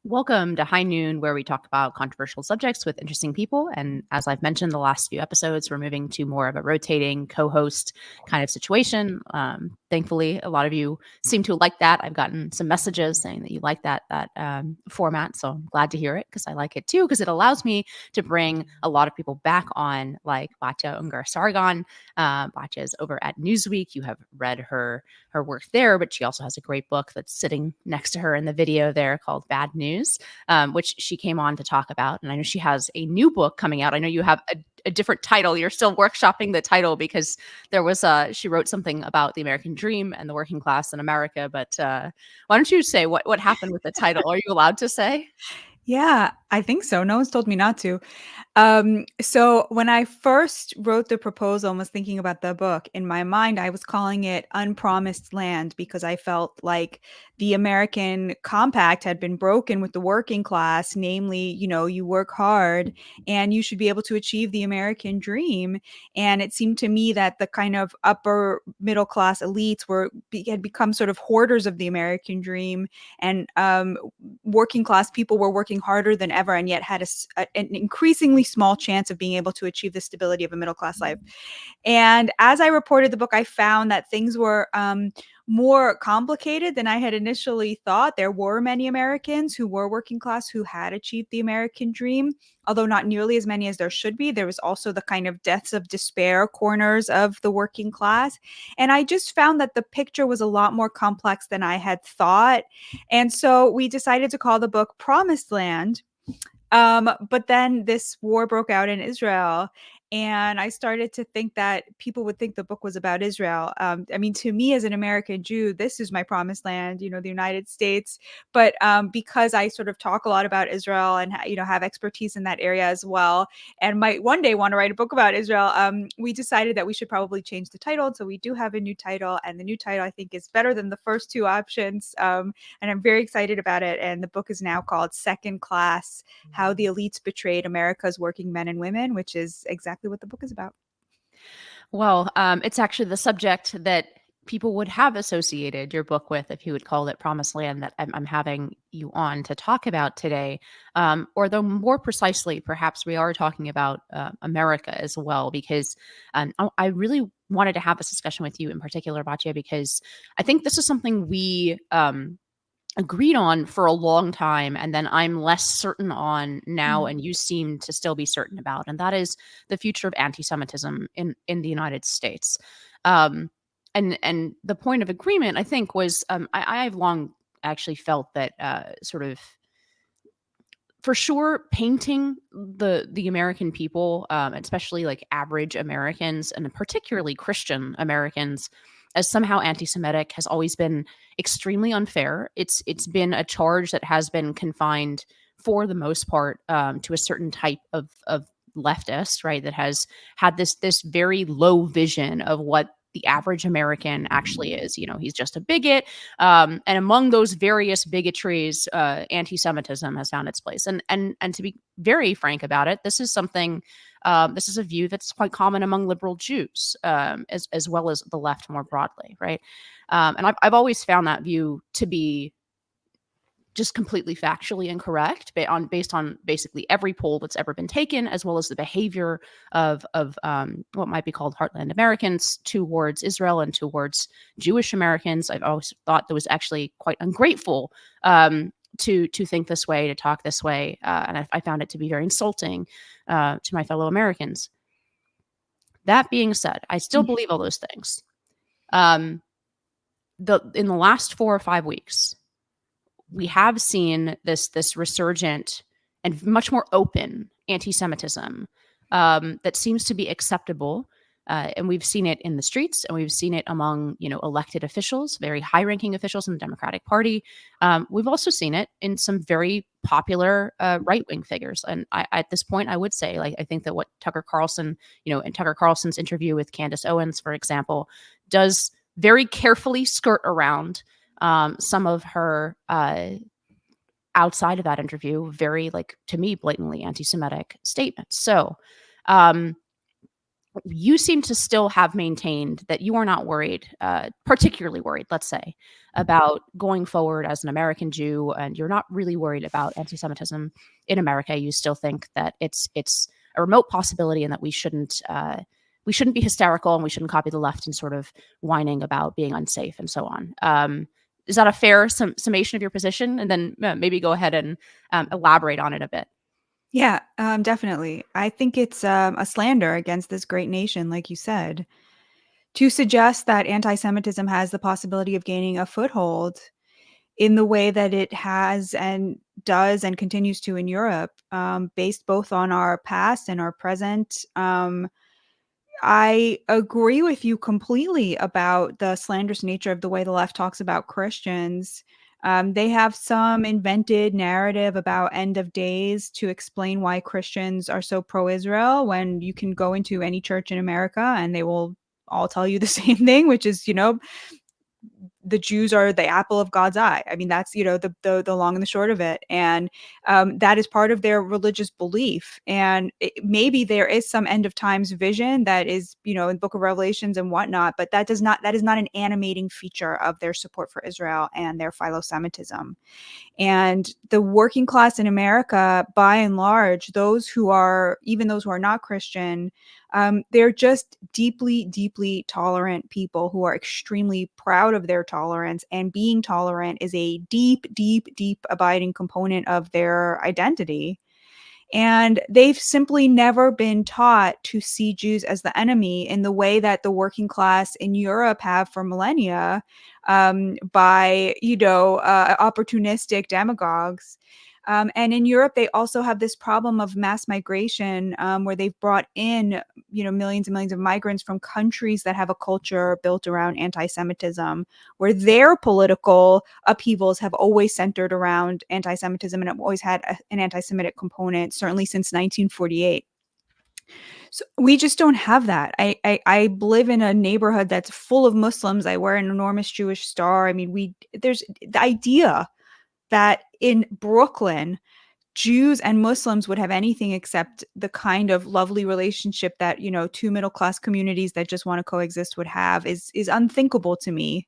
Welcome to High Noon, where we talk about controversial subjects with interesting people. And as I've mentioned the last few episodes, we're moving to more of a rotating co-host kind of situation. Thankfully, a lot of you seem to like that. I've gotten some messages saying that you like that format, so I'm glad to hear it because I like it too, because it allows me to bring a lot of people back on, like Batya Ungar-Sargon. Batya is over at Newsweek. You have read her work there, but she also has a great book that's sitting next to her in the video there called Bad News, which she came on to talk about. And I know she has a new book coming out. I know you have a different title. You're still workshopping the title because there was she wrote something about the American dream and the working class in America. But why don't you say what happened with the title? Are you allowed to say? Yeah, I think so. No one's told me not to. So when I first wrote the proposal and was thinking about the book, in my mind, I was calling it Unpromised Land because I felt like the American compact had been broken with the working class, namely, you work hard and you should be able to achieve the American dream. And it seemed to me that the kind of upper middle class elites had become sort of hoarders of the American dream, and working class people were working harder than ever and yet had an increasingly small chance of being able to achieve the stability of a middle class life. And as I reported the book, I found that things were more complicated than I had initially thought. There were many Americans who were working class who had achieved the American dream, although not nearly as many as there should be. There was also the kind of deaths of despair corners of the working class. And I just found that the picture was a lot more complex than I had thought. And so we decided to call the book Promised Land. But then this war broke out in Israel, and I started to think that people would think the book was about Israel. I mean, to me as an American Jew, this is my promised land, the United States. But because I sort of talk a lot about Israel and have expertise in that area as well, and might one day want to write a book about Israel, we decided that we should probably change the title. So we do have a new title, and the new title I think is better than the first two options. And I'm very excited about it. And the book is now called Second Class: How the Elites Betrayed America's Working Men and Women, which is exactly what the book is about. Well, it's actually the subject that people would have associated your book with if you would call it Promised Land that I'm having you on to talk about today. Or though more precisely, perhaps we are talking about America as well, because I really wanted to have this discussion with you in particular, Batya, because I think this is something we agreed on for a long time, and then I'm less certain on now, and you seem to still be certain about, and that is the future of anti-Semitism in the United States. And the point of agreement, I think, was I've long actually felt that sort of for sure painting the American people, especially like average Americans and particularly Christian Americans, as somehow anti-Semitic has always been extremely unfair. It's been a charge that has been confined for the most part to a certain type of leftist, right? That has had this very low vision of what the average American actually is. He's just a bigot. And among those various bigotries, anti-Semitism has found its place. And to be very frank about it, this is something. This is a view that's quite common among liberal Jews, as well as the left more broadly, right? And I've always found that view to be just completely factually incorrect, based on basically every poll that's ever been taken, as well as the behavior of what might be called heartland Americans towards Israel and towards Jewish Americans. I've always thought that was actually quite ungrateful to think this way, to talk this way, and I found it to be very insulting to my fellow Americans. That being said, I still believe all those things. In the last 4 or 5 weeks, we have seen this resurgent and much more open anti-Semitism that seems to be acceptable. And we've seen it in the streets, and we've seen it among elected officials, very high-ranking officials in the Democratic Party. We've also seen it in some very popular right-wing figures. And at this point, I would say, I think that what Tucker Carlson, in Tucker Carlson's interview with Candace Owens, for example, does very carefully skirt around some of her outside of that interview, very, to me, blatantly anti-Semitic statements. So You seem to still have maintained that you are not worried, particularly worried, let's say, about going forward as an American Jew, and you're not really worried about anti-Semitism in America. You still think that it's a remote possibility, and that we shouldn't be hysterical, and we shouldn't copy the left and sort of whining about being unsafe and so on. Is that a fair summation of your position? And then maybe go ahead and elaborate on it a bit. Yeah, definitely. I think it's a slander against this great nation, like you said, to suggest that anti-Semitism has the possibility of gaining a foothold in the way that it has and does and continues to in Europe, based both on our past and our present. I agree with you completely about the slanderous nature of the way the left talks about Christians. They have some invented narrative about end of days to explain why Christians are so pro Israel, when you can go into any church in America and they will all tell you the same thing, which is, the Jews are the apple of God's eye. I mean, that's, the long and the short of it. And that is part of their religious belief. And maybe there is some end of times vision that is, in Book of Revelations and whatnot, but that is not an animating feature of their support for Israel and their philo-Semitism. And the working class in America, by and large, even those who are not Christian, they're just deeply, deeply tolerant people who are extremely proud of their tolerance. And being tolerant is a deep, deep, deep abiding component of their identity. And they've simply never been taught to see Jews as the enemy in the way that the working class in Europe have for millennia, by, opportunistic demagogues. And in Europe, they also have this problem of mass migration, where they've brought in, millions and millions of migrants from countries that have a culture built around anti-Semitism, where their political upheavals have always centered around anti-Semitism and have always had an anti-Semitic component, certainly since 1948. So we just don't have that. I live in a neighborhood that's full of Muslims. I wear an enormous Jewish star. I mean, there's the idea that in Brooklyn, Jews and Muslims would have anything except the kind of lovely relationship that, two middle class communities that just want to coexist would have is unthinkable to me.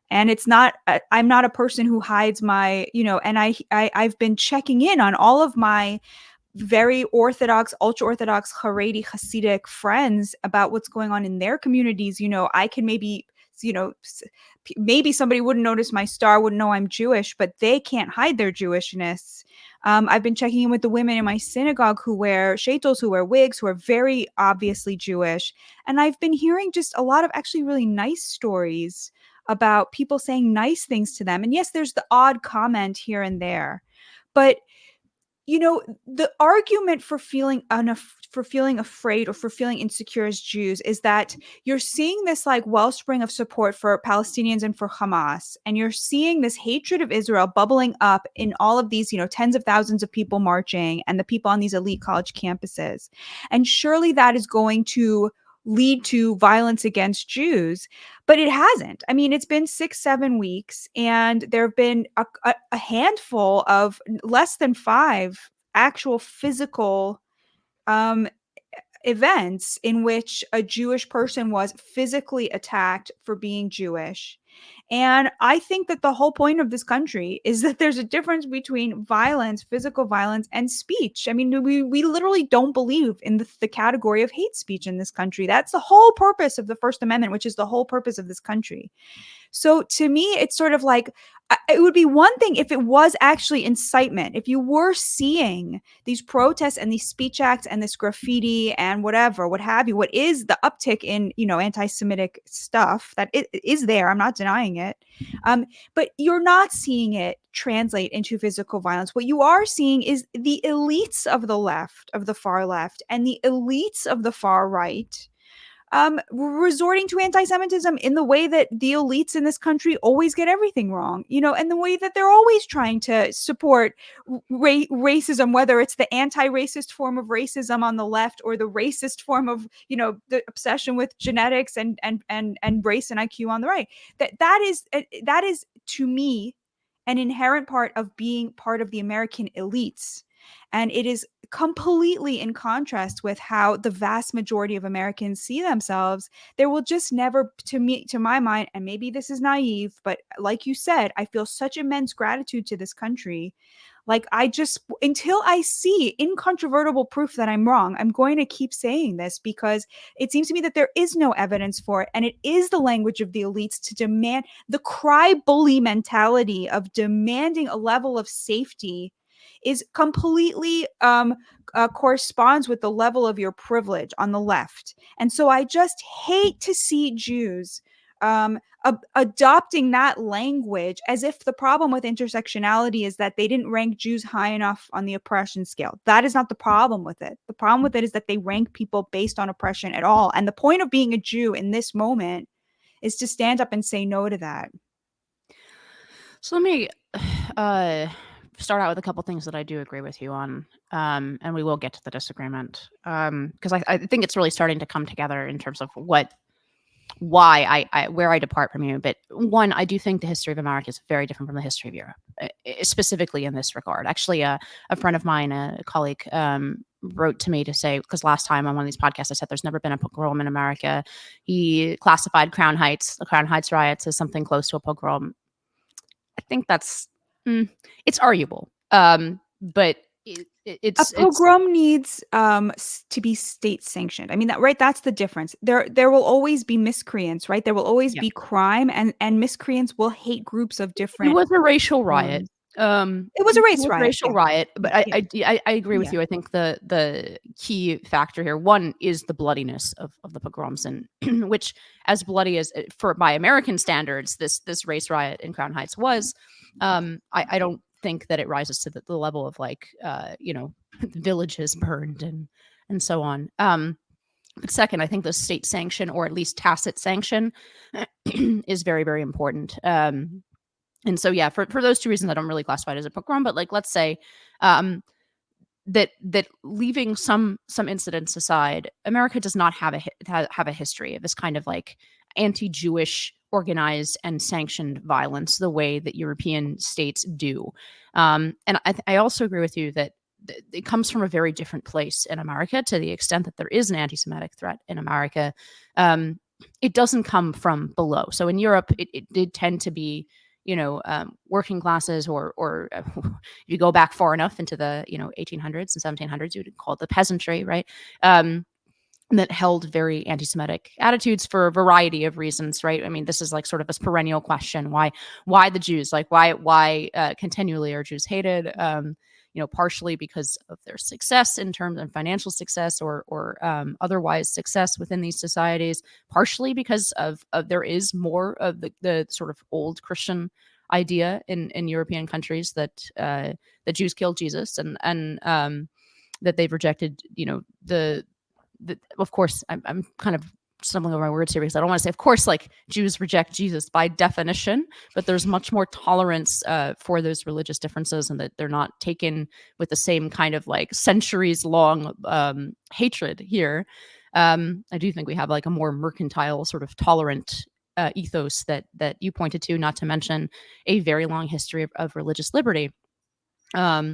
And it's not, I'm not a person who hides my, and I've been checking in on all of my very Orthodox, ultra Orthodox, Haredi, Hasidic friends about what's going on in their communities. I can maybe, maybe somebody wouldn't notice my star, wouldn't know I'm Jewish, but they can't hide their Jewishness. I've been checking in with the women in my synagogue who wear shaitels, who wear wigs, who are very obviously Jewish. And I've been hearing just a lot of actually really nice stories about people saying nice things to them. And yes, there's the odd comment here and there, but the argument for for feeling afraid or for feeling insecure as Jews is that you're seeing this like wellspring of support for Palestinians and for Hamas, and you're seeing this hatred of Israel bubbling up in all of these, tens of thousands of people marching and the people on these elite college campuses. And surely that is going to lead to violence against Jews. But it hasn't. I mean, it's been 6, 7 weeks, and there have been a handful of less than five actual physical um, events in which a Jewish person was physically attacked for being Jewish. And I think that the whole point of this country is that there's a difference between violence, physical violence, and speech. I mean, we literally don't believe in the category of hate speech in this country. That's the whole purpose of the First Amendment, which is the whole purpose of this country. So to me, it's sort of like, it would be one thing if it was actually incitement. If you were seeing these protests and these speech acts and this graffiti and whatever, what have you, what is the uptick in, anti-Semitic stuff that it is there. I'm not denying it. But you're not seeing it translate into physical violence. What you are seeing is the elites of the left, of the far left, and the elites of the far right, resorting to anti-Semitism in the way that the elites in this country always get everything wrong, and the way that they're always trying to support racism, whether it's the anti-racist form of racism on the left or the racist form of, the obsession with genetics and race and IQ on the right. That is to me an inherent part of being part of the American elites. And it is completely in contrast with how the vast majority of Americans see themselves. There will just never, to me, to my mind, and maybe this is naive, but like you said, I feel such immense gratitude to this country. Like, I just, until I see incontrovertible proof that I'm wrong, I'm going to keep saying this, because it seems to me that there is no evidence for it. And it is the language of the elites to demand the cry bully mentality of demanding a level of safety is completely corresponds with the level of your privilege on the left. And so I just hate to see Jews adopting that language as if the problem with intersectionality is that they didn't rank Jews high enough on the oppression scale. That is not the problem with it. The problem with it is that they rank people based on oppression at all. And the point of being a Jew in this moment is to stand up and say no to that. So let me uh, start out with a couple things that I do agree with you on, and we will get to the disagreement, because I think it's really starting to come together in terms of why where I depart from you. But one, I do think the history of America is very different from the history of Europe, specifically in this regard. Actually, a friend of mine, a colleague, wrote to me to say, because last time on one of these podcasts I said there's never been a pogrom in America. He classified the Crown Heights riots, as something close to a pogrom. I think that's it's arguable, but A it's pogrom needs to be state sanctioned. I mean, that, right? That's the difference. There will always be miscreants, right? There will always yeah. be crime, and miscreants will hate groups of It different was a racial riot. forms. It was a It race was a riot. racial Yeah. riot, but Yeah. Yeah. I agree with Yeah. you. I think the key factor here, one, is the bloodiness of the pogroms, and which, as bloody as for by American standards, this race riot in Crown Heights was. I don't think that it rises to the level of like villages burned and so on. But second, I think the state sanction, or at least tacit sanction, is very, very important. And so, yeah, for those two reasons, I don't really classify it as a pogrom. But like, let's say um, that leaving some incidents aside, America does not have have a history of this kind of like anti-Jewish organized and sanctioned violence the way that European states do. And I also agree with you that it comes from a very different place in America, to the extent that there is an anti-Semitic threat in America. Um, it doesn't come from below. So in Europe, it did tend to be, working classes, or if you go back far enough into the 1800s and 1700s, you would call it the peasantry, right? That held very anti-Semitic attitudes for a variety of reasons, right? I mean, this is like sort of this perennial question: why the Jews? Like, why continually are Jews hated? Partially because of their success in terms of financial success, or otherwise success within these societies. Partially because of there is more of the sort of old Christian idea in European countries that the Jews killed Jesus, and that they've rejected, of course, I'm kind of stumbling over my words here, because I don't want to say, of course, like Jews reject Jesus by definition, but there's much more tolerance for those religious differences, and that they're not taken with the same kind of like centuries long hatred here. I do think we have like a more mercantile, sort of tolerant ethos that you pointed to, not to mention a very long history of religious liberty,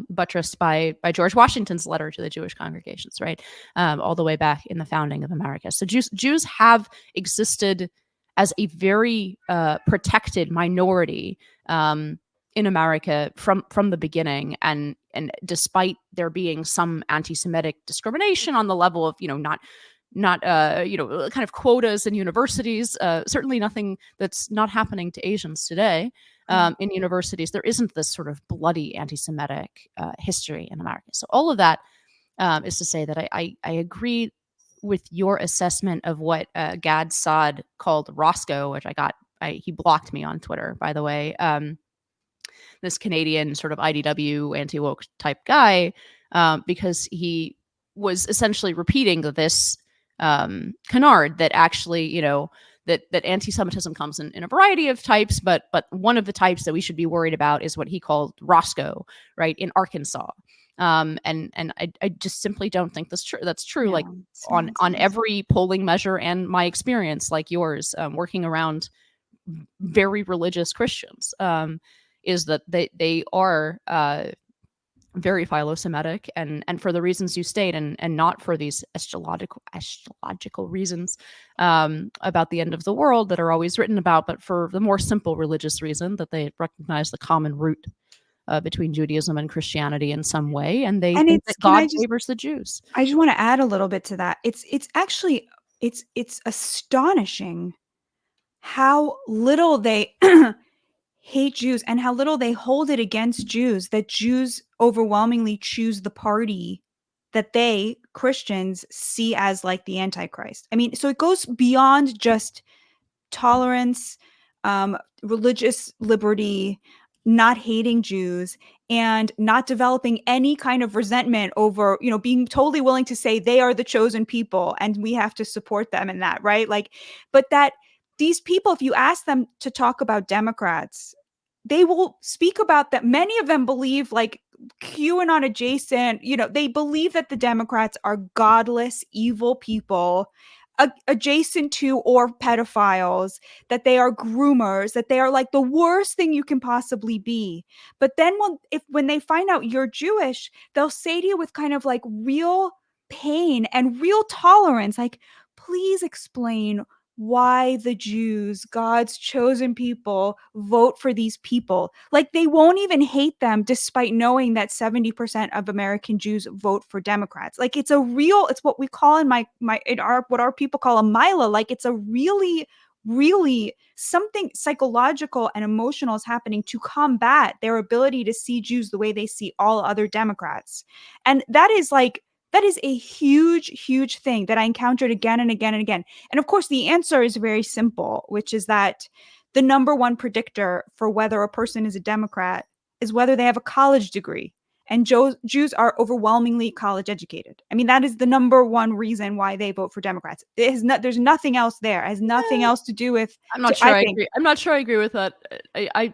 buttressed by George Washington's letter to the Jewish congregations, right? All the way back in the founding of America. So Jews have existed as a very protected minority in America from the beginning, and despite there being some anti-Semitic discrimination on the level of not kind of quotas in universities, certainly nothing that's not happening to Asians today. In universities, there isn't this sort of bloody anti-Semitic history in America. So all of that is to say that I agree with your assessment of what Gad Saad called Roscoe, which he blocked me on Twitter, by the way. This Canadian sort of IDW anti-woke type guy, because he was essentially repeating this canard that actually, that anti-Semitism comes in a variety of types, but one of the types that we should be worried about is what he called Roscoe, right, in Arkansas. And I just simply don't think that's true. Yeah, Like, it's on nonsense. every polling measure, and my experience, like yours, working around very religious Christians, is that they are very philo-Semitic, and for the reasons you state, and not for these astrological reasons about the end of the world that are always written about, but for the more simple religious reason that they recognize the common root between Judaism and Christianity in some way, and they And think it's that can God I just favors the Jews. I just want to add a little bit to that. It's actually it's astonishing how little they hate Jews and how little they hold it against Jews, that Jews overwhelmingly choose the party that they, Christians, see as like the Antichrist. I mean, so it goes beyond just tolerance, religious liberty, not hating Jews, and not developing any kind of resentment over, being totally willing to say they are the chosen people and we have to support them in that, right? Like, but that these people, if you ask them to talk about Democrats, they will speak about that. Many of them believe, like, QAnon adjacent, they believe that the Democrats are godless, evil people adjacent to or pedophiles, that they are groomers, that they are like the worst thing you can possibly be. But then when they find out you're Jewish, they'll say to you with kind of like real pain and real tolerance, like, please explain why the Jews, God's chosen people, vote for these people. Like, they won't even hate them despite knowing that 70% of American Jews vote for Democrats. Like, it's what we call what our people call a mila. Like, it's a really something psychological and emotional is happening to combat their ability to see Jews the way they see all other Democrats. And that is a huge, huge thing that I encountered again and again and again. And of course, the answer is very simple, which is that the number one predictor for whether a person is a Democrat is whether they have a college degree. And Jews are overwhelmingly college educated. I mean, that is the number one reason why they vote for Democrats. There's nothing else there. It has nothing else to do with, I'm not sure I I think. agree. I'm not sure I agree with that.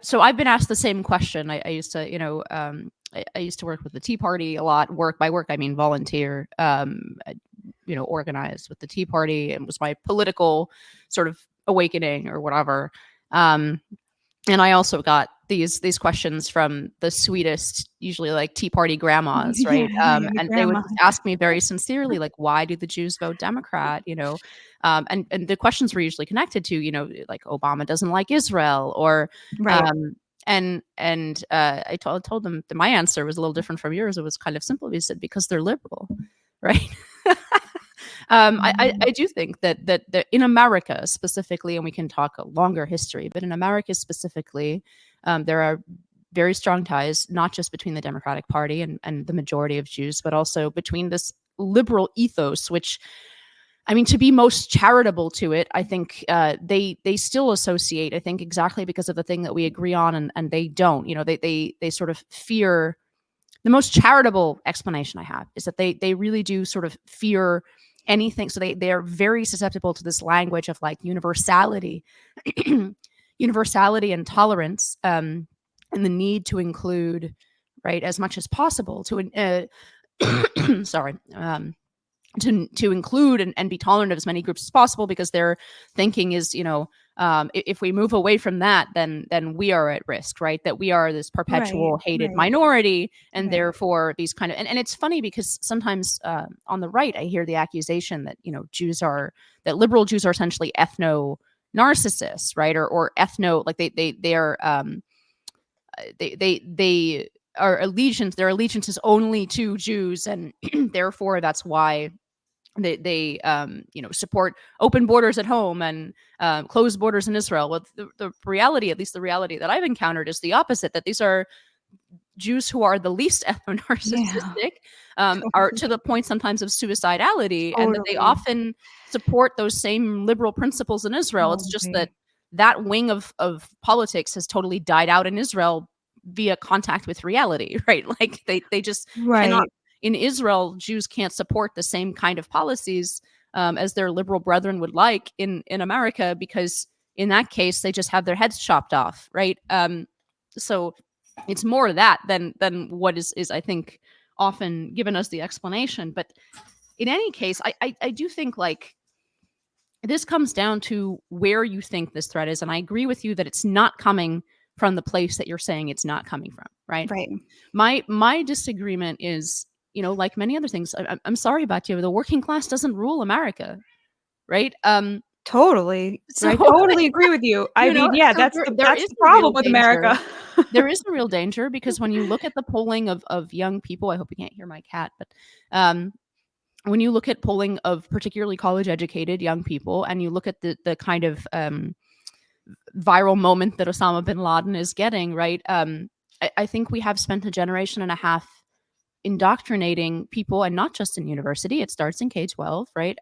So I've been asked the same question. I used to, I used to work with the Tea Party a lot. Work by work, I mean volunteer. Organized with the Tea Party, and was my political sort of awakening or whatever. Um, and I also got these questions from the sweetest, usually like Tea Party grandmas, Yeah, right? yeah, the And they would grandma. just ask me very sincerely, like, why do the Jews vote Democrat? And the questions were usually connected to, like Obama doesn't like Israel, or Right. um, and I told them that my answer was a little different from yours. It was kind of simple. We said because they're liberal, right? I do think that in America specifically, and we can talk a longer history, but in America specifically, there are very strong ties, not just between the Democratic Party and the majority of Jews, but also between this liberal ethos, which, I mean, to be most charitable to it, I think they still associate, I think, exactly because of the thing that we agree on, and they don't. They sort of fear. The most charitable explanation I have is that they really do sort of fear anything. So they are very susceptible to this language of like universality, universality and tolerance, and the need to include, right, as much as possible to sorry, to include and be tolerant of as many groups as possible, because their thinking is, if we move away from that, then we are at risk, right? That we are this Right, perpetual hated right, minority, and right. therefore these kind of, and it's funny because sometimes on the right I hear the accusation that that liberal Jews are essentially ethno narcissists, right? Or ethno, like they are they are allegiance, their allegiance is only to Jews, and therefore that's why they support open borders at home and closed borders in Israel. Well, the reality, at least the reality that I've encountered, is the opposite. That these are Jews who are the least Yeah, ethno-narcissistic, are to totally, the point sometimes of suicidality, and that they totally, often support those same liberal principles in Israel. It's just that totally. that wing of politics has totally died out in Israel via contact with reality, right? Like they just cannot. Right. In Israel, Jews can't support the same kind of policies as their liberal brethren would like in America, because in that case they just have their heads chopped off, right? So it's more that than what is I think often given as the explanation. But in any case, I do think, like, this comes down to where you think this threat is, and I agree with you that it's not coming from the place that you're saying it's not coming from, right? Right. My disagreement is, like many other things. I'm sorry about you. The working class doesn't rule America, right? Totally. So I totally agree with you. I mean, yeah, so there that's is the a problem real with danger. America. There is a real danger because when you look at the polling of young people, I hope you can't hear my cat, but um, when you look at polling of particularly college educated young people, and you look at the kind of viral moment that Osama bin Laden is getting, right? I think we have spent a generation and a half indoctrinating people, and not just in university. It starts in K-12, right?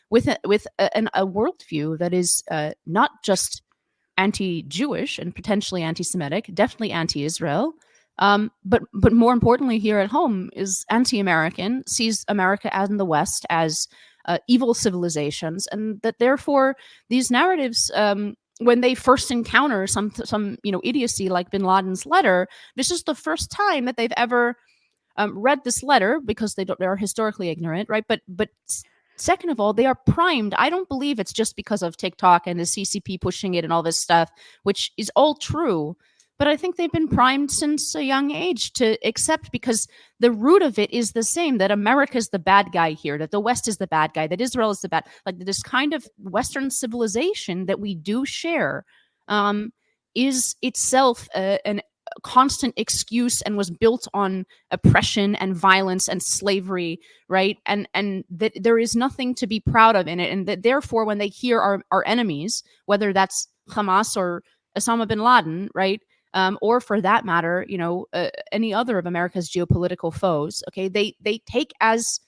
With a worldview that is not just anti-Jewish and potentially anti-Semitic, definitely anti-Israel, but more importantly, here at home, is anti-American, sees America and the West as evil civilizations, and that therefore these narratives, when they first encounter some idiocy like Bin Laden's letter, this is the first time that they've ever read this letter, because they're historically ignorant, right? But second of all, they are primed. I don't believe it's just because of TikTok and the CCP pushing it and all this stuff, which is all true. But I think they've been primed since a young age to accept, because the root of it is the same, that America's the bad guy here, that the West is the bad guy, that Israel is the bad, like this kind of Western civilization that we do share, um, is itself an constant excuse, and was built on oppression and violence and slavery, right? And that there is nothing to be proud of in it, and that therefore when they hear our enemies, whether that's Hamas or Osama bin Laden, right, or for that matter, any other of America's geopolitical foes, okay, they take as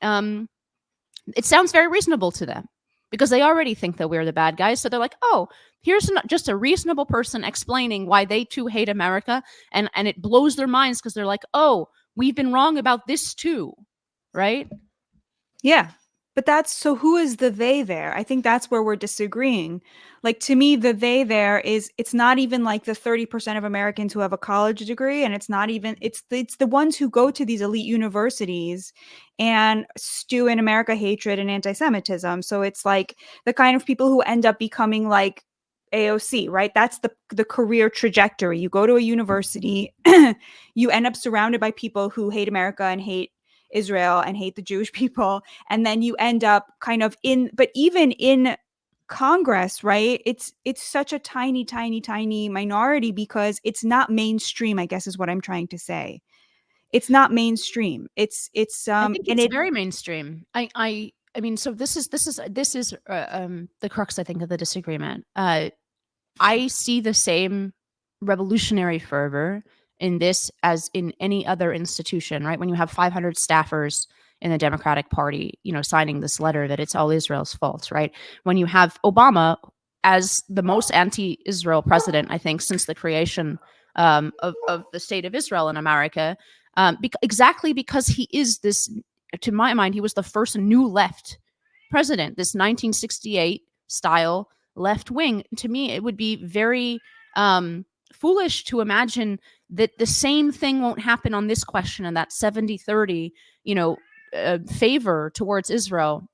it sounds very reasonable to them, because they already think that we're the bad guys. So they're like, oh, here's just a reasonable person explaining why they too hate America. And it blows their minds, because they're like, oh, we've been wrong about this too. Right? Yeah. But who is the they there? I think that's where we're disagreeing. Like, to me, the they there it's not even like the 30% of Americans who have a college degree, and it's not even it's the ones who go to these elite universities and stew in America hatred and anti-Semitism. So it's like the kind of people who end up becoming like AOC, right? That's the career trajectory. You go to a university, you end up surrounded by people who hate America and hate Israel and hate the Jewish people, and then you end up kind of but even in Congress, right? It's such a tiny minority, because it's not mainstream, I guess is what I'm trying to say. It's not mainstream. It's I think and it's it very mainstream. I mean, so this is the crux, I think, of the disagreement. I see the same revolutionary fervor in this as in any other institution, right? When you have 500 staffers in the Democratic Party, signing this letter that it's all Israel's fault, right? When you have Obama as the most anti-Israel president, I think, since the creation of the state of Israel in America, exactly because he is this, to my mind, he was the first new left president, this 1968 style left wing. To me, it would be very foolish to imagine that the same thing won't happen on this question, and that 70-30, favor towards Israel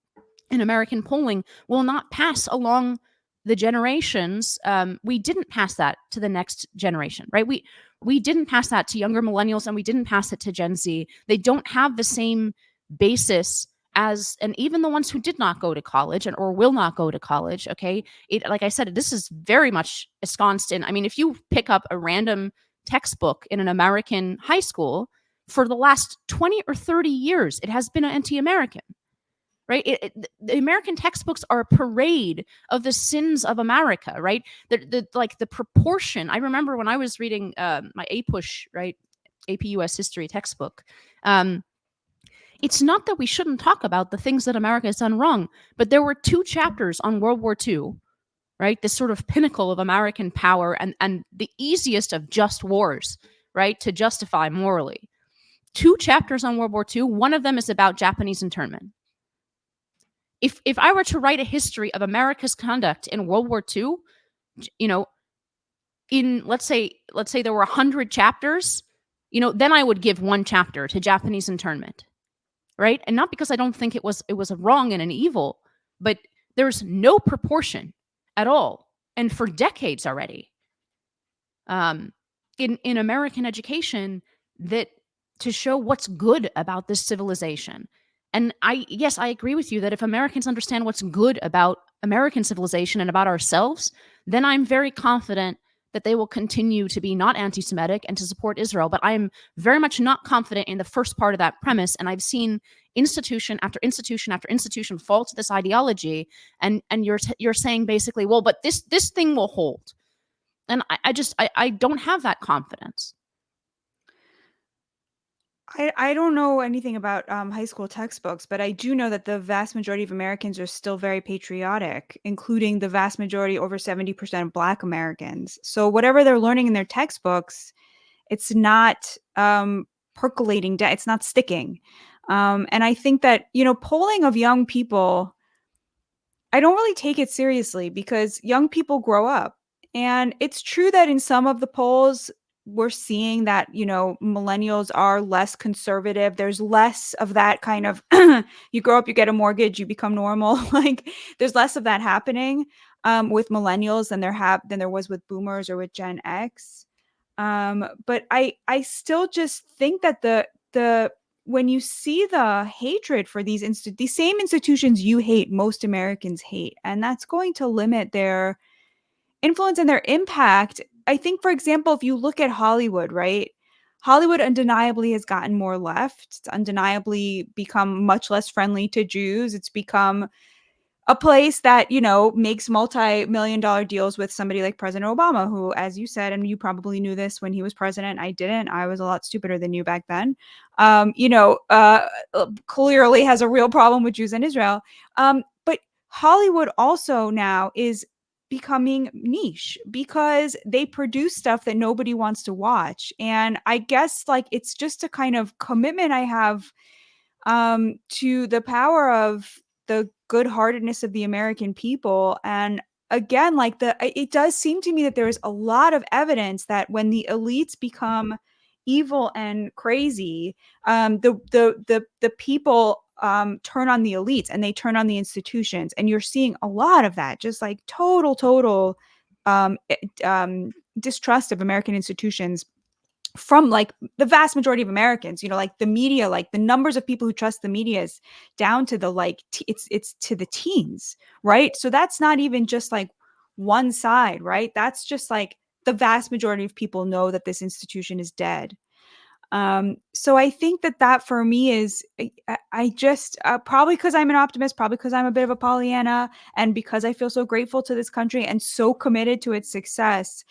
in American polling will not pass along the generations. We didn't pass that to the next generation, right? We didn't pass that to younger millennials, and we didn't pass it to Gen Z. They don't have the same basis as, and even the ones who did not go to college or will not go to college. Okay, like I said, this is very much ensconced in. I mean, if you pick up a random textbook in an American high school for the last 20 or 30 years, it has been anti-American, right? The American textbooks are a parade of the sins of America, right? Like the proportion. I remember when I was reading my APUSH, right, AP US history textbook. It's not that we shouldn't talk about the things that America has done wrong, but there were 2 chapters on World War II, right? This sort of pinnacle of American power, and the easiest of just wars, right, to justify morally. 2 chapters on World War II. One of them is about Japanese internment. If I were to write a history of America's conduct in World War II, you know, in let's say there were 100 chapters, then I would give 1 chapter to Japanese internment, right? And not because I don't think it was a wrong and an evil, but there's no proportion at all, and for decades already. um, in American education that to show what's good about this civilization. And yes, I agree with you that if Americans understand what's good about American civilization and about ourselves, then I'm very confident that they will continue to be not anti Semitic and to support Israel. But I'm very much not confident in the first part of that premise. And I've seen institution after institution after institution fall to this ideology. And you're saying basically, well, but this thing will hold. And I don't have that confidence. I don't know anything about high school textbooks, but I do know that the vast majority of Americans are still very patriotic, including the vast majority, over 70% of Black Americans. So whatever they're learning in their textbooks, it's not percolating down, it's not sticking. And I think that, polling of young people, I don't really take it seriously because young people grow up. And it's true that in some of the polls, we're seeing that, millennials are less conservative. There's less of that kind of you grow up, you get a mortgage, you become normal. Like there's less of that happening with millennials than there was with boomers or with Gen X. But I still just think that the when you see the hatred for these same institutions you hate, most Americans hate, and that's going to limit their influence and their impact. I think, for example, if you look at Hollywood, right? Hollywood undeniably has gotten more left. It's undeniably become much less friendly to Jews. It's become a place that, makes multi-million dollar deals with somebody like President Obama, who, as you said, and you probably knew this when he was president, I didn't. I was a lot stupider than you back then. Clearly has a real problem with Jews in Israel. But Hollywood also now is becoming niche because they produce stuff that nobody wants to watch. And I guess like it's just a kind of commitment I have to the power of the good-heartedness of the American people. And again, like it does seem to me that there is a lot of evidence that when the elites become evil and crazy, the people turn on the elites and they turn on the institutions. And you're seeing a lot of that, just like total um, distrust of American institutions from like the vast majority of Americans, like the media, like the numbers of people who trust the media is down to the like it's to the teens, right? So that's not even just like one side, right? That's just like the vast majority of people know that this institution is dead. So I think that for me is I just probably because I'm an optimist, probably because I'm a bit of a Pollyanna, and because I feel so grateful to this country and so committed to its success.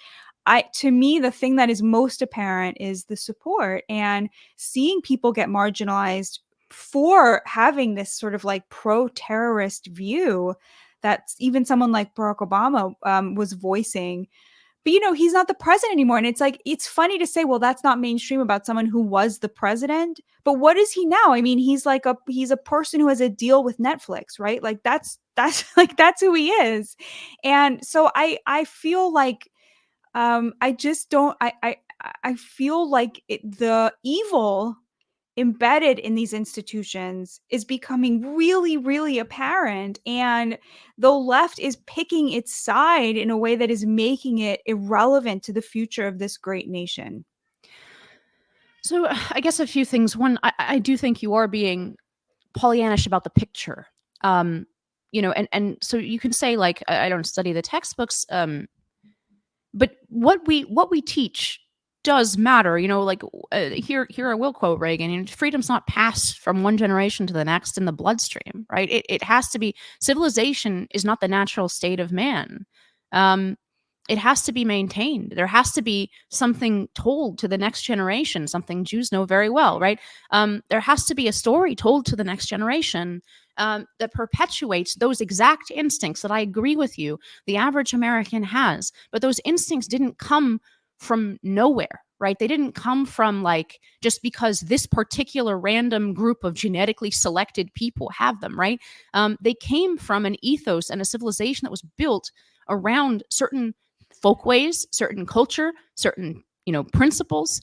To me, the thing that is most apparent is the support and seeing people get marginalized for having this sort of like pro-terrorist view that even someone like Barack Obama was voicing. But he's not the president anymore, and it's like it's funny to say, well, that's not mainstream about someone who was the president. But what is he now? I mean, he's a person who has a deal with Netflix, right? Like that's like that's who he is. And so I feel like I just don't. I feel like the evil embedded in these institutions is becoming really, really apparent, and the left is picking its side in a way that is making it irrelevant to the future of this great nation. So I guess a few things. One, I do think you are being Pollyannish about the picture. And so you can say like I don't study the textbooks, but what we teach does matter. Like here I will quote Reagan. Freedom's not passed from one generation to the next in the bloodstream, right? It has to be. Civilization is not the natural state of man. Um, it has to be maintained. There has to be something told to the next generation, something Jews know very well, right? There has to be a story told to the next generation that perpetuates those exact instincts that I agree with you the average American has. But those instincts didn't come from nowhere, right? They didn't come from like just because this particular random group of genetically selected people have them, right? They came from an ethos and a civilization that was built around certain folkways, certain culture, certain principles,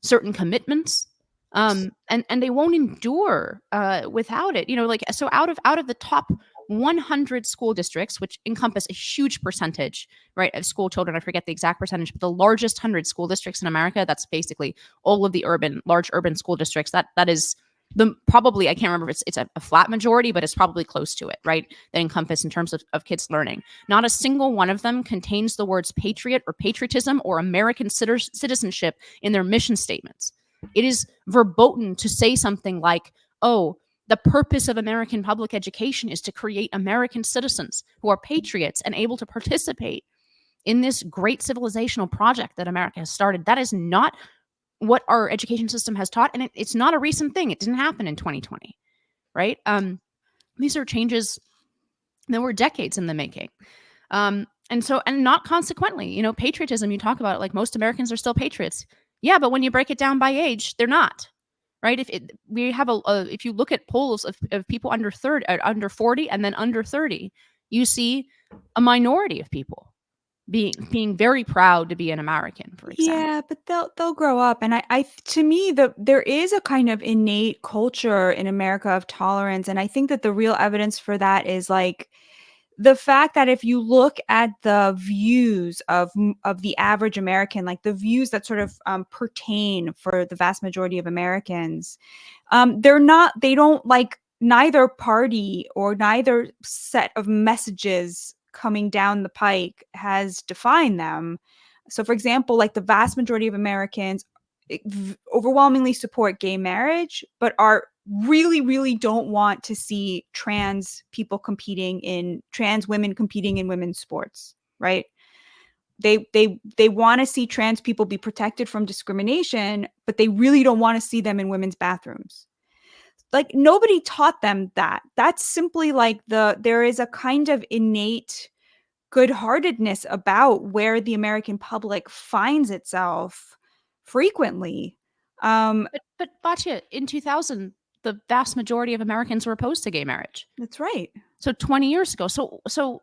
certain commitments, and they won't endure without it. Like so out of the top 100 school districts, which encompass a huge percentage, right, of school children. I forget the exact percentage, but the largest 100 school districts in America, that's basically all of the large urban school districts. That is the probably, I can't remember if it's a flat majority, but it's probably close to it, right? That encompass in terms of kids learning. Not a single one of them contains the words patriot or patriotism or American citizenship in their mission statements. It is verboten to say something like, oh, the purpose of American public education is to create American citizens who are patriots and able to participate in this great civilizational project that America has started. That is not what our education system has taught, and it's not a recent thing. It didn't happen in 2020, right? These are changes that were decades in the making. And not consequently, patriotism, you talk about it like most Americans are still patriots. Yeah, but when you break it down by age, they're not. Right? If you look at polls of people under 40 and then under 30, you see a minority of people being very proud to be an American, for example. Yeah, but they'll grow up, and I to me, there is a kind of innate culture in America of tolerance, and I think that the real evidence for that is like the fact that if you look at the views of the average American, like the views that sort of pertain for the vast majority of Americans, they don't like neither party or neither set of messages coming down the pike has defined them. So, for example, like the vast majority of Americans overwhelmingly support gay marriage, but are really, really don't want to see trans women competing in women's sports, right? They want to see trans people be protected from discrimination, but they really don't want to see them in women's bathrooms. Like nobody taught them that. That's simply like there is a kind of innate good-heartedness about where the American public finds itself frequently. But Batya, in 2000, the vast majority of Americans were opposed to gay marriage. That's right. So 20 years ago. So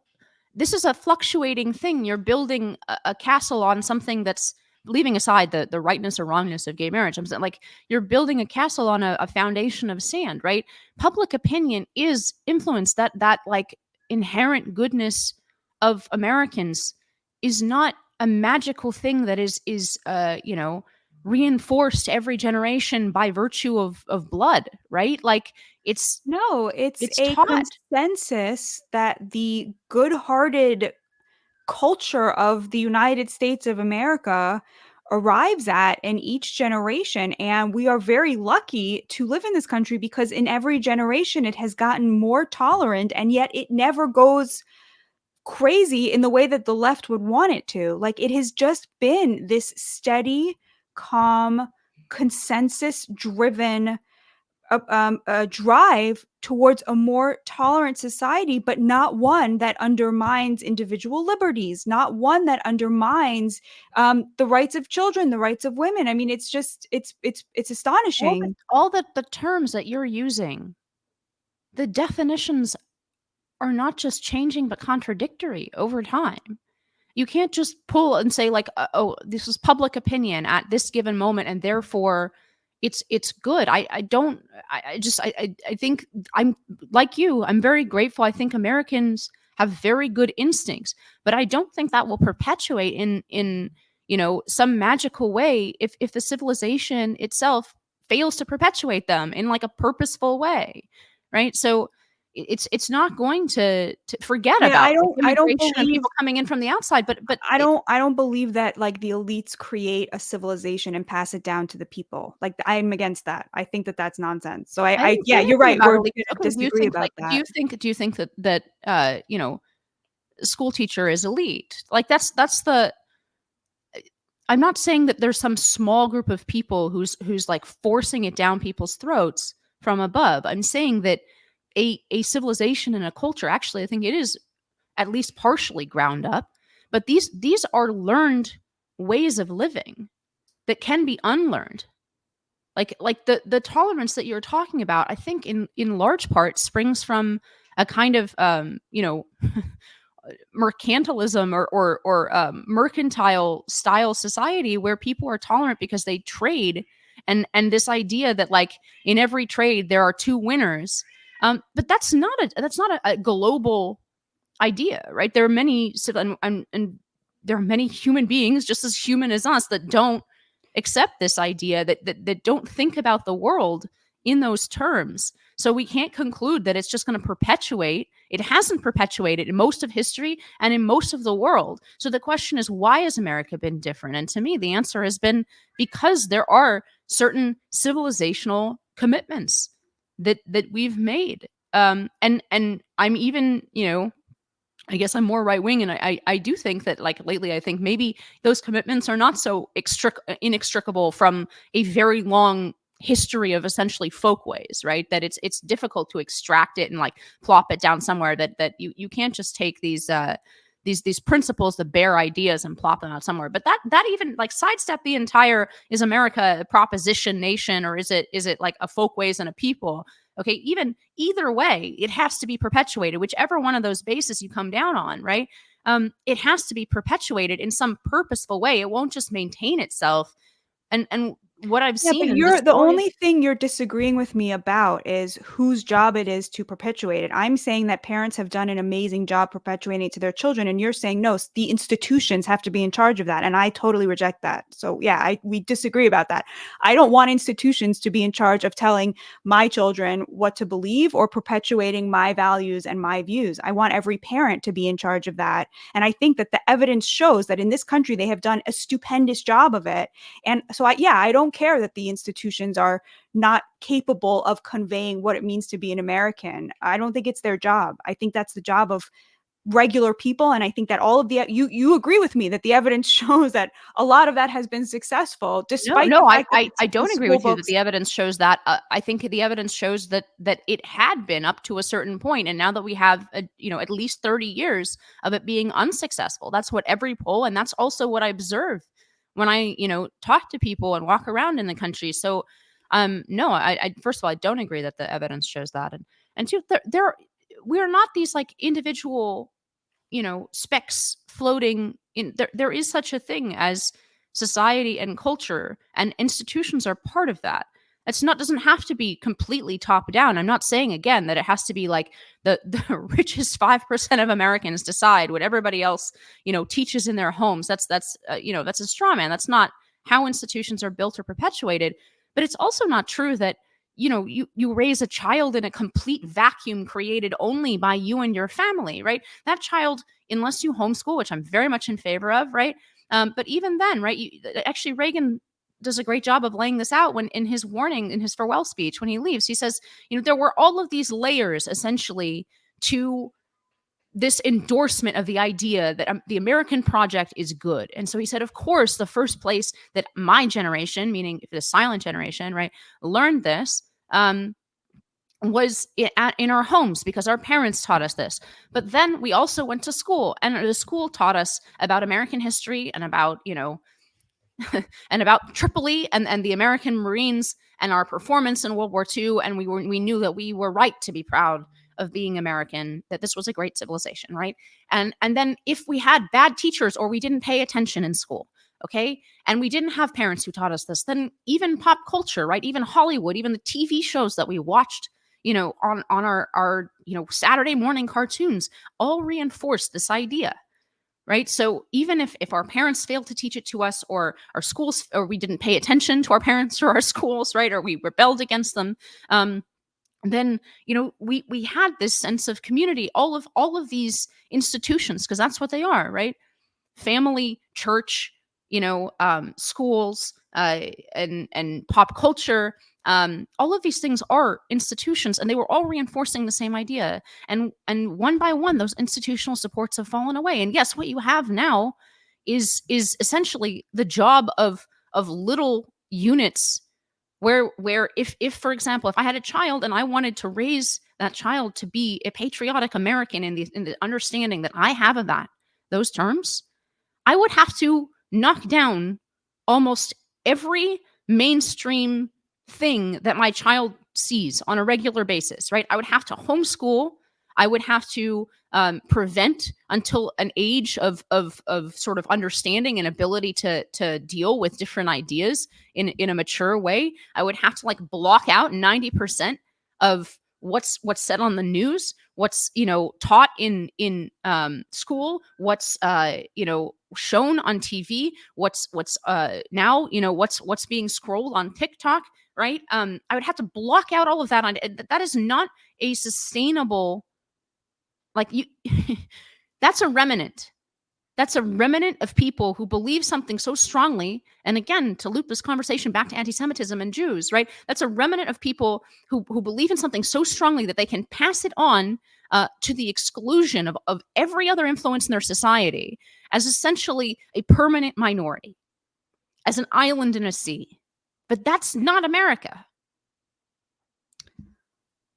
this is a fluctuating thing. You're building a castle on something that's, leaving aside the rightness or wrongness of gay marriage. I'm saying, like, you're building a castle on a foundation of sand, right? Public opinion is influenced. That like inherent goodness of Americans is not a magical thing that is reinforced every generation by virtue of blood, right? Like it's No, it's it's a taught. consensus that the good-hearted culture of the United States of America arrives at in each generation. And we are very lucky to live in this country because in every generation it has gotten more tolerant, and yet it never goes crazy in the way that the left would want it to. Like it has just been this steady, calm, consensus driven drive towards a more tolerant society, but not one that undermines individual liberties, not one that undermines the rights of children, the rights of women. I mean, it's just it's astonishing. All the terms that you're using, the definitions are not just changing but contradictory over time. You can't just pull and say like, oh, this is public opinion at this given moment and therefore it's good. I think I'm like you. I'm very grateful. I think Americans have very good instincts, but I don't think that will perpetuate in some magical way if the civilization itself fails to perpetuate them in like a purposeful way, right? So it's not going to forget Yeah, about like, I don't immigration and believe people coming in from the outside, but I don't believe that like the elites create a civilization and pass it down to the people. Like I'm against that. I think that that's nonsense. So I I didn't say yeah, you're anything right. about We're elites. gonna Okay, do you disagree think about like that. do you think that school teacher is elite? Like that's the I'm not saying that there's some small group of people who's like forcing it down people's throats from above. I'm saying that a civilization and a culture, actually I think it is at least partially ground up, but these are learned ways of living that can be unlearned. Like the tolerance that you're talking about, I think in large part springs from a kind of mercantilism or mercantile style society where people are tolerant because they trade, and this idea that like in every trade there are two winners, But that's not a global idea, right? There are many and there are many human beings just as human as us that don't accept this idea, that don't think about the world in those terms. So we can't conclude that it's just going to perpetuate. It hasn't perpetuated in most of history and in most of the world. So the question is, why has America been different? And to me, the answer has been because there are certain civilizational commitments that we've made. And I'm even, I guess I'm more right wing, and I do think that, like, lately, I think maybe those commitments are not so inextricable from a very long history of essentially folkways, right? That it's difficult to extract it and like plop it down somewhere. That you can't just take these principles, the bare ideas, and plop them out somewhere. But that even like sidestep the entire, is America a proposition nation, or is it like a folkways and a people? Okay, even either way, it has to be perpetuated, whichever one of those bases you come down on, right? It has to be perpetuated in some purposeful way. It won't just maintain itself. And what I've Yeah, but seen in the you're the story. only thing you're disagreeing with me about is whose job it is to perpetuate it. I'm saying that parents have done an amazing job perpetuating it to their children, and you're saying no, the institutions have to be in charge of that, and I totally reject that. So yeah, we disagree about that. I don't want institutions to be in charge of telling my children what to believe or perpetuating my values and my views. I want every parent to be in charge of that, and I think that the evidence shows that in this country they have done a stupendous job of it. And so I don't care that the institutions are not capable of conveying what it means to be an American. I don't think it's their job. I think that's the job of regular people. And I think that all of the you agree with me that the evidence shows that a lot of that has been successful, No, despite the no, fact that I the don't agree school with you that books. the evidence shows that. I think the evidence shows that it had been up to a certain point, and now that we have at least 30 years of it being unsuccessful. That's what every poll, and that's also what I observe when I talk to people and walk around in the country. So, no, I first of all, I don't agree that the evidence shows that, and two, we're not these like individual specks floating in there. There is such a thing as society and culture, and institutions are part of that. It's not doesn't have to be completely top down. I'm not saying again that it has to be like the richest 5% of Americans decide what everybody else teaches in their homes. That's a straw man. That's not how institutions are built or perpetuated. But it's also not true that you raise a child in a complete vacuum created only by you and your family, right? That child, unless you homeschool, which I'm very much in favor of, right? But even then, right? Actually, Reagan does a great job of laying this out when in his warning, in his farewell speech, when he leaves, he says, there were all of these layers essentially to this endorsement of the idea that the American project is good. And so he said, of course, the first place that my generation, meaning the silent generation, right, learned this was in our homes because our parents taught us this. But then we also went to school, and the school taught us about American history and about, and about Tripoli and the American Marines and our performance in World War II. And we knew that we were right to be proud of being American, that this was a great civilization, right? And then if we had bad teachers or we didn't pay attention in school, okay, and we didn't have parents who taught us this, then even pop culture, right? Even Hollywood, even the TV shows that we watched, on our Saturday morning cartoons, all reinforced this idea, right? So even if our parents failed to teach it to us, or our schools, or we didn't pay attention to our parents or our schools, right, or we rebelled against them, then we had this sense of community. All of these institutions, because that's what they are, right? Family, church, schools, and pop culture. All of these things are institutions, and they were all reinforcing the same idea. And one by one, those institutional supports have fallen away. And yes, what you have now is essentially the job of little units where if for example, if I had a child and I wanted to raise that child to be a patriotic American in the understanding that I have of those terms, I would have to knock down almost every mainstream thing that my child sees on a regular basis, right? I would have to homeschool. I would have to prevent until an age of sort of understanding and ability to deal with different ideas in a mature way. I would have to like block out 90% of what's said on the news, what's taught in school, what's shown on TV, what's now what's being scrolled on TikTok, right? I would have to block out all of that. That is not a sustainable, like, you. That's a remnant. That's a remnant of people who believe something so strongly. And again, to loop this conversation back to anti-Semitism and Jews, right? That's a remnant of people who believe in something so strongly that they can pass it on to the exclusion of every other influence in their society, as essentially a permanent minority, as an island in a sea. But that's not America.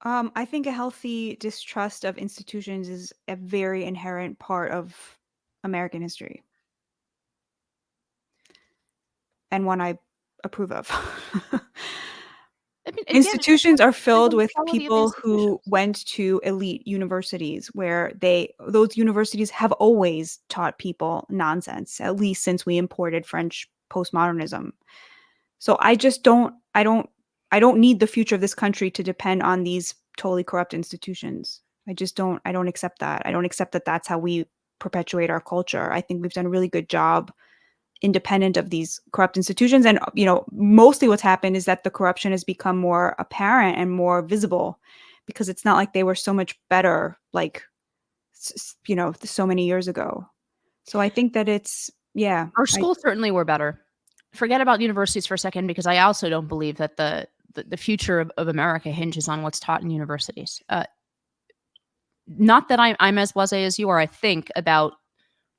I think a healthy distrust of institutions is a very inherent part of American history, and one I approve of. I mean, again, Institutions are it depends filled on the with quality of the people who institutions. went to elite universities where those universities have always taught people nonsense, at least since we imported French postmodernism. So I don't need the future of this country to depend on these totally corrupt institutions. I don't accept that. I don't accept that that's how we perpetuate our culture. I think we've done a really good job independent of these corrupt institutions. And, mostly what's happened is that the corruption has become more apparent and more visible because it's not like they were so much better, like, so many years ago. So I think that yeah, Our schools certainly were better. Forget about universities for a second, because I also don't believe that the future of America hinges on what's taught in universities. Not that I'm as blasé as you are, I think, about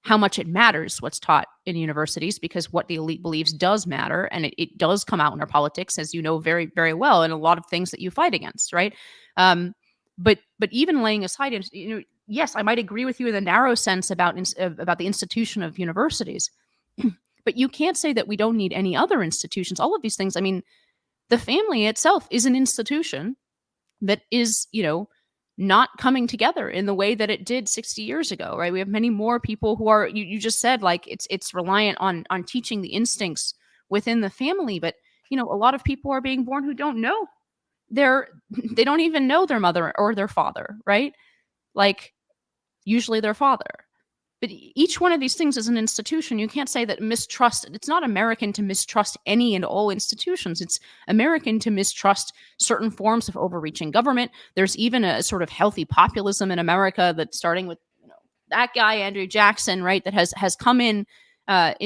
how much it matters what's taught in universities, because what the elite believes does matter, and it does come out in our politics, as you know very, very well, and a lot of things that you fight against, right? But even laying aside, yes, I might agree with you in the narrow sense about the institution of universities, but you can't say that we don't need any other institutions. All of these things. I mean, the family itself is an institution that is, not coming together in the way that it did 60 years ago, right? We have many more people who are, you just said, like, it's reliant on teaching the instincts within the family, but a lot of people are being born who don't know their they don't even know their mother or their father, right? Like, usually their father. But each one of these things is an institution. You can't say that mistrust, it's not American to mistrust any and all institutions. It's American to mistrust certain forms of overreaching government. There's even a sort of healthy populism in America that's starting with that guy, Andrew Jackson, right, that has come in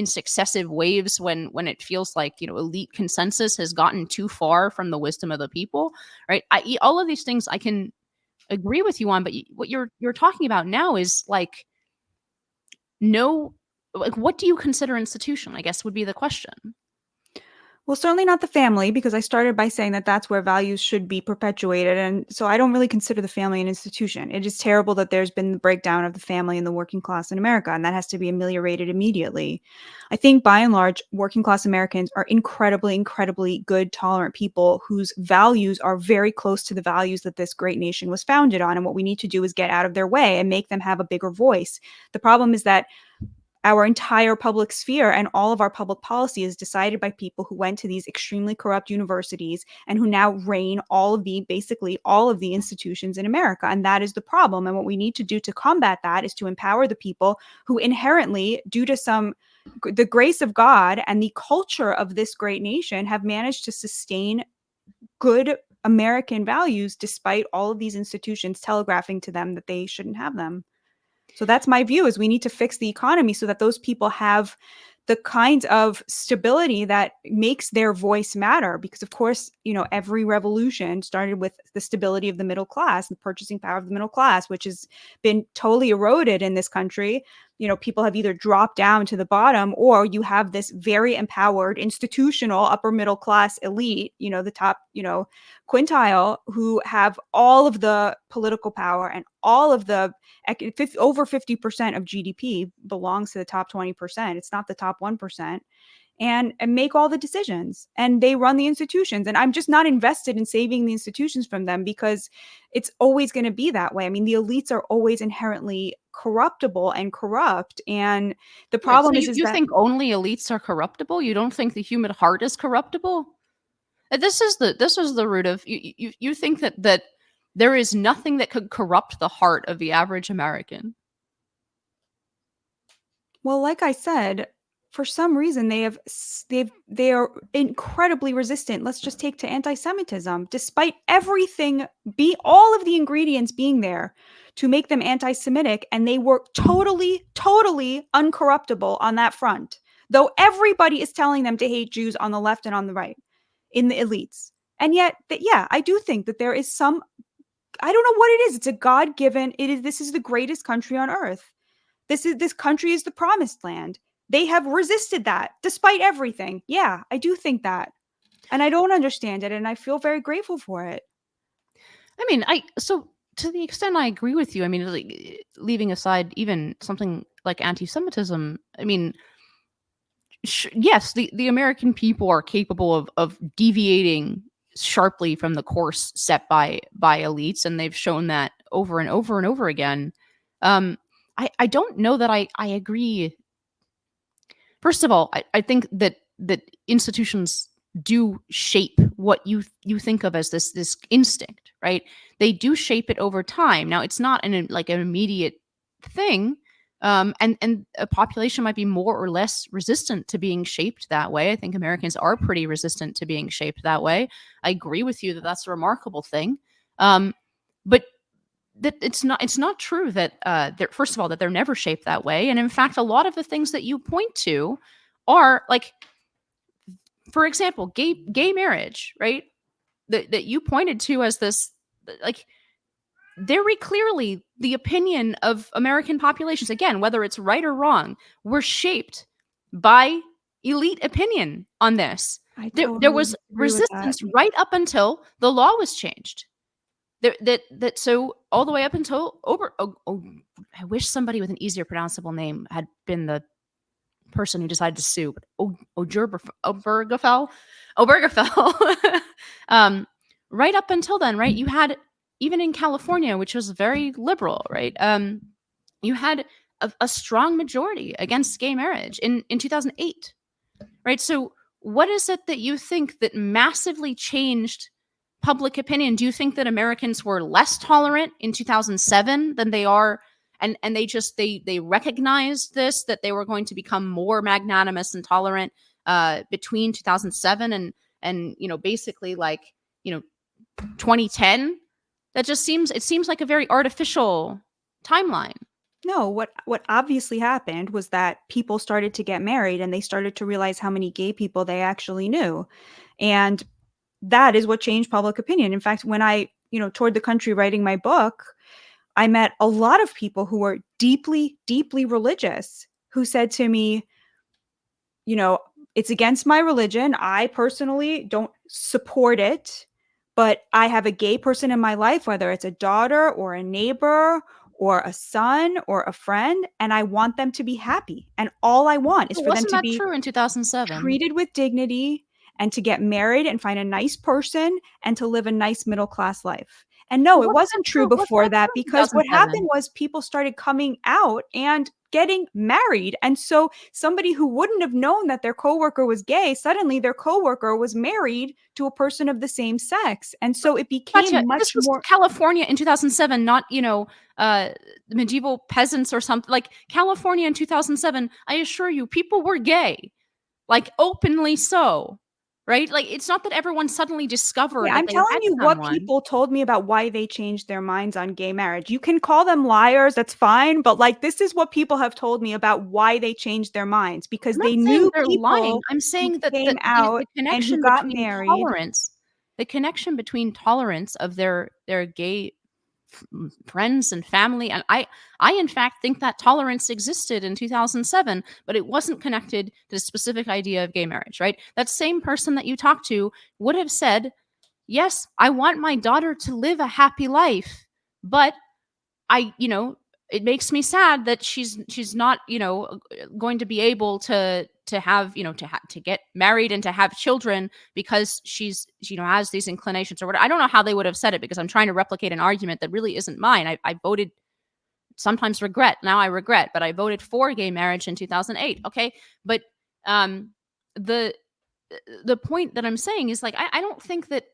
successive waves when it feels like elite consensus has gotten too far from the wisdom of the people, right? All of these things I can agree with you on, but what you're talking about now is like, no, like, what do you consider institution, I guess, would be the question. Well, certainly not the family, because I started by saying that that's where values should be perpetuated. And so I don't really consider the family an institution. It is terrible that there's been the breakdown of the family and the working class in America, and that has to be ameliorated immediately. I think by and large, working class Americans are incredibly, incredibly good, tolerant people whose values are very close to the values that this great nation was founded on. And what we need to do is get out of their way and make them have a bigger voice. The problem is that our entire public sphere and all of our public policy is decided by people who went to these extremely corrupt universities and who now reign basically all of the institutions in America. And that is the problem. And what we need to do to combat that is to empower the people who inherently, due to the grace of God and the culture of this great nation, have managed to sustain good American values despite all of these institutions telegraphing to them that they shouldn't have them. So that's my view, is we need to fix the economy so that those people have the kinds of stability that makes their voice matter. Because of course, every revolution started with the stability of the middle class, the purchasing power of the middle class, which has been totally eroded in this country. People have either dropped down to the bottom, or you have this very empowered institutional upper middle class elite, the top, quintile, who have all of the political power and all of the over 50% of GDP belongs to the top 20%. It's not the top 1%. And make all the decisions, and they run the institutions. And I'm just not invested in saving the institutions from them, because it's always going to be that way. I mean, the elites are always inherently corruptible and corrupt. And the Wait, so problem is you that think only elites are corruptible? You don't think the human heart is corruptible? This is the root of you think that There is nothing that could corrupt the heart of the average American. Well, like I said, for some reason they are incredibly resistant. Let's just take to anti-Semitism, despite everything be all of the ingredients being there to make them anti-Semitic, and they were totally uncorruptible on that front. Though everybody is telling them to hate Jews on the left and on the right in the elites. And yet, yeah, I do think that there is some, I don't know what it is. It's a God-given, this is the greatest country on earth. This country is the promised land. They have resisted that despite everything. Yeah, I do think that. And I don't understand it, and I feel very grateful for it. I mean, so to the extent I agree with you, I mean, like, leaving aside even something like anti-Semitism, I mean, yes, the American people are capable of deviating sharply from the course set by elites, and they've shown that over and over and over again. I don't know that I agree. First of all, I think that institutions do shape what you think of as this instinct, right? They do shape it over time. Now, it's not like an immediate thing, and a population might be more or less resistant to being shaped that way. I think Americans are pretty resistant to being shaped that way. I agree with you that that's a remarkable thing, but that it's not true that they're, first of all, that they're never shaped that way, and in fact, a lot of the things that you point to are like, for example, gay marriage, right? That you pointed to as this, like, very clearly the opinion of American populations, again, whether it's right or wrong, were shaped by elite opinion on this. I There totally was agree with that. resistance right up until the law was changed. So all the way up until I wish somebody with an easier pronounceable name had been the person who decided to sue. But Obergefell. Right up until then, right? You had, even in California, which was very liberal, right? You had a strong majority against gay marriage in 2008, right? So what is it that you think that massively changed public opinion? Do you think that Americans were less tolerant in 2007 than they are, and they recognized this, that they were going to become more magnanimous and tolerant between 2007 and basically, like, 2010? That just seems like a very artificial timeline. No, what obviously happened was that people started to get married and they started to realize how many gay people they actually knew. And that is what changed public opinion. In fact, when I, toured the country writing my book, I met a lot of people who were deeply religious who said to me, you know, it's against my religion. I personally don't support it, but I have a gay person in my life, whether it's a daughter or a neighbor or a son or a friend, and I want them to be happy. And all I want is But for them wasn't to that be true in 2007? treated with dignity and to get married and find a nice person and to live a nice middle class life. And no, But it wasn't true wasn't before that that, true in because what happened 2007? was people started coming out and getting married. And so somebody who wouldn't have known that their coworker was gay, suddenly their coworker was married to a person of the same sex. And so it Gotcha. became much This was more. California in 2007, not, medieval peasants or something. Like, California in 2007, I assure you, people were gay, like, openly so, right? Like, it's not that everyone suddenly Yeah, discovered that I'm they telling had you what someone. people told me about why they changed their minds on gay marriage. You can call them liars, that's fine, but like this is what people have told me about why they changed their minds, because I'm not they saying knew they're lying. people I'm who saying that came out the and who connection got between married. tolerance, the connection between tolerance of their gay friends and family, and I in fact think that tolerance existed in 2007, but it wasn't connected to the specific idea of gay marriage, right? That same person that you talked to would have said, yes, I want my daughter to live a happy life, but I, it makes me sad that she's not, going to be able to have, to get married and to have children because she's, has these inclinations or whatever. I don't know how they would have said it, because I'm trying to replicate an argument that really isn't mine. I voted, sometimes regret. Now I regret, but I voted for gay marriage in 2008. Okay, but um, the the point that I'm saying is, like, I don't think that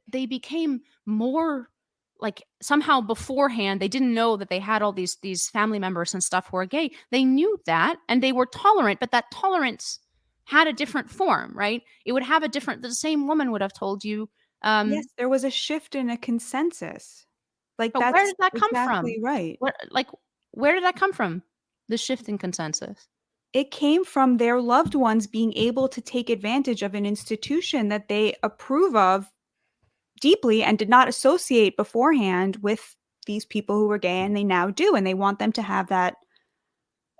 they became more like somehow beforehand they didn't know that they had all these family members and stuff who were gay. They knew that and they were tolerant, but that tolerance had a different form, right? It would have a different, the same woman would have told you, Yes, there was a shift in a consensus. Like, but where that's did that come exactly from? right. What, like, where did that come from? The shift in consensus. It came from their loved ones being able to take advantage of an institution that they approve of deeply and did not associate beforehand with these people who were gay, and they now do, and they want them to have that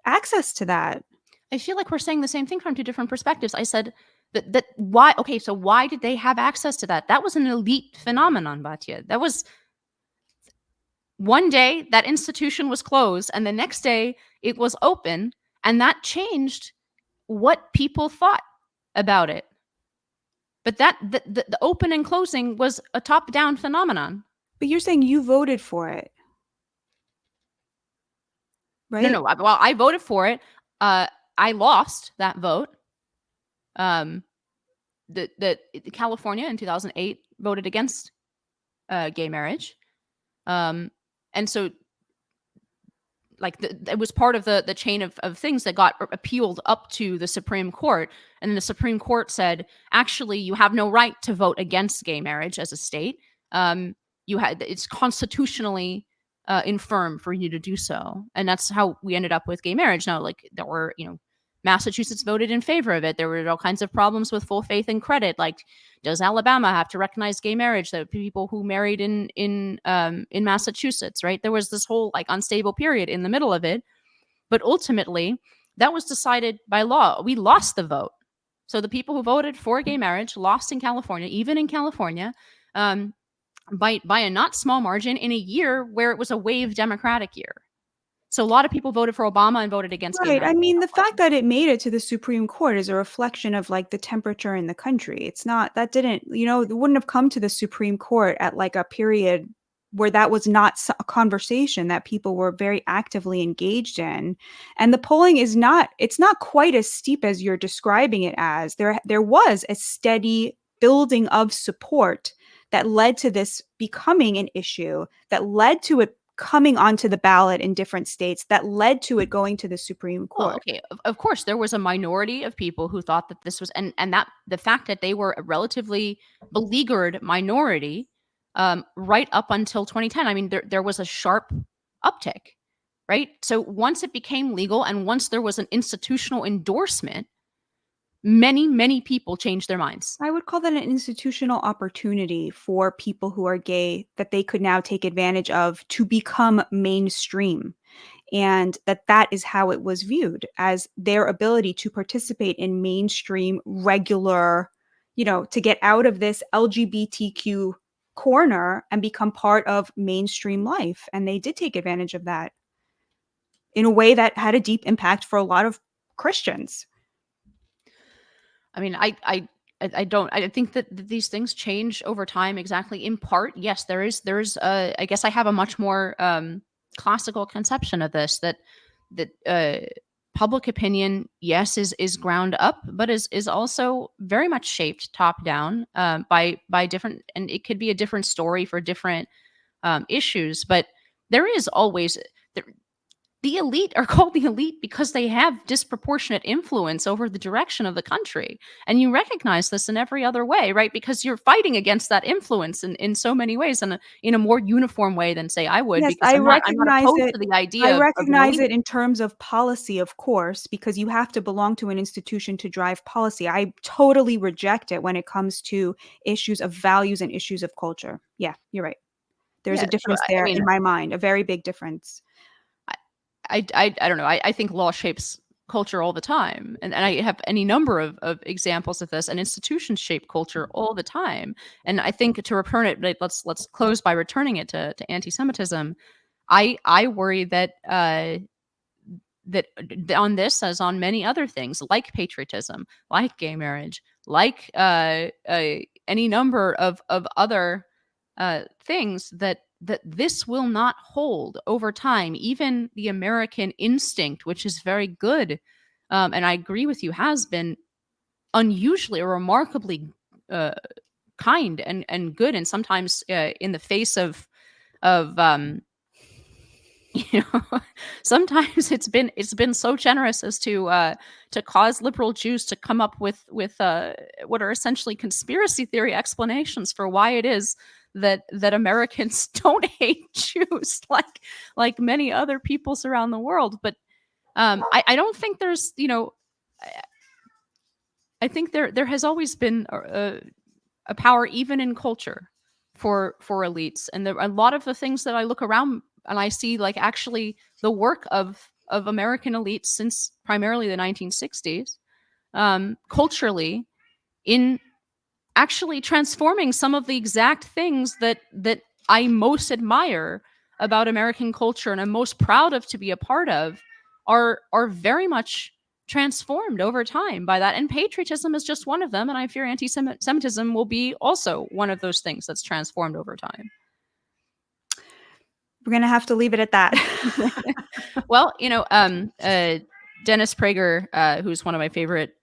access to that. I feel like we're saying the same thing from two different perspectives. I said that why, okay, so why did they have access to that? That was an elite phenomenon, Batya. That was one day that institution was closed and the next day it was open, and that changed what people thought about it. But the open and closing was a top down phenomenon. But you're saying you voted for it, No, right? no. Well, I voted for it. Uh, I lost that vote. Um, the California in 2008 voted against gay marriage. Um, and so like it was part of the chain of things that got appealed up to the Supreme Court, and then the Supreme Court said, actually, you have no right to vote against gay marriage as a state. Um, it's constitutionally infirm for you to do so, and that's how we ended up with gay marriage. Now, like there were, Massachusetts voted in favor of it. There were all kinds of problems with full faith and credit, like does Alabama have to recognize gay marriage? The people who married in Massachusetts, right? There was this whole like unstable period in the middle of it, but ultimately that was decided by law. We lost the vote, so the people who voted for gay marriage lost in California, even in California, um, by a not small margin in a year where it was a wave Democratic year. So a lot of people voted for Obama and voted against gay Right. I marriage in mean, the fact California. that it made it to the Supreme Court is a reflection of like the temperature in the country. It's not that didn't, it wouldn't have come to the Supreme Court at like a period where that was not a conversation that people were very actively engaged in. And the polling is not, it's not quite as steep as you're describing it as. There was a steady building of support that led to this becoming an issue, that led to it coming onto the ballot in different states, that led to it going to the Supreme Well, Court. okay, of course, there was a minority of people who thought that this was, and that the fact that they were a relatively beleaguered minority, right up until 2010. I mean, there was a sharp uptick, right? So once it became legal and once there was an institutional endorsement, many people changed their minds. I would call that an institutional opportunity for people who are gay that they could now take advantage of to become mainstream. And that is how it was viewed, as their ability to participate in mainstream, regular, to get out of this LGBTQ corner and become part of mainstream life. And they did take advantage of that in a way that had a deep impact for a lot of Christians. I mean, I don't. I think that these things change over time. Exactly. In part, yes, there's. I guess I have a much more classical conception of this, that public opinion, yes, is ground up, but is also very much shaped top down by different, and it could be a different story for different issues, but there is always the elite are called the elite because they have disproportionate influence over the direction of the country. And you recognize this in every other way, right? Because you're fighting against that influence in so many ways, and in a more uniform way than say I would, Yes, because I'm not opposed to the I idea of an recognize elite. it in terms of policy, of course, because you have to belong to an institution to drive policy. I totally reject it when it comes to issues of values and issues of culture. Yeah, you're right. There's Yeah. a So difference I there mean, in my mind, a very big difference. I don't know. I think law shapes culture all the time, and I have any number of examples of this. And institutions shape culture all the time. And I think to return it, like, let's close by returning it to anti-Semitism. I worry that on this, as on many other things like patriotism, like gay marriage, like any number of other things, that this will not hold over time. Even the American instinct, which is very good, and I agree with you, has been unusually or remarkably uh, kind and good, and sometimes in the face of of you know, sometimes it's been so generous as to cause liberal Jews to come up with what are essentially conspiracy theory explanations for why it is that Americans don't hate Jews like many other peoples around the world. But I don't think there's, I think there has always been a power even in culture for elites, and a lot of the things that I look around and I see, like, actually the work of American elites since primarily the 1960s, culturally, in actually transforming some of the exact things that I most admire about American culture and I'm most proud of to be a part of, are very much transformed over time by that. And patriotism is just one of them. And I fear anti-Semitism will be also one of those things that's transformed over time. We're going to have to leave it at that. Well, Dennis Prager, who's one of my favorite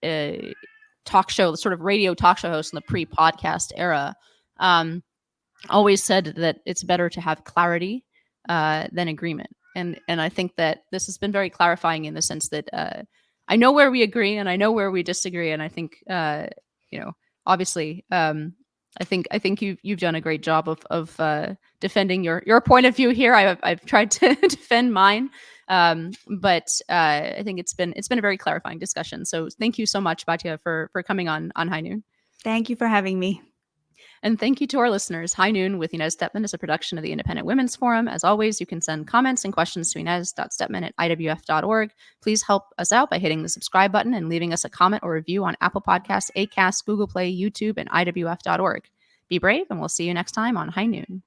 talk show, the sort of radio talk show host in the pre-podcast era, always said that it's better to have clarity than agreement. And I think that this has been very clarifying in the sense that I know where we agree and I know where we disagree. And I think, obviously, I think you've done a great job of defending your point of view here. I've tried to defend mine, but I think it's been a very clarifying discussion. So thank you so much, Batya, for coming on High Noon. Thank you for having me. And thank you to our listeners. High Noon with Inez Stepman is a production of the Independent Women's Forum. As always, you can send comments and questions to inez.stepman@iwf.org. Please help us out by hitting the subscribe button and leaving us a comment or review on Apple Podcasts, Acast, Google Play, YouTube, and iwf.org. Be brave, and we'll see you next time on High Noon.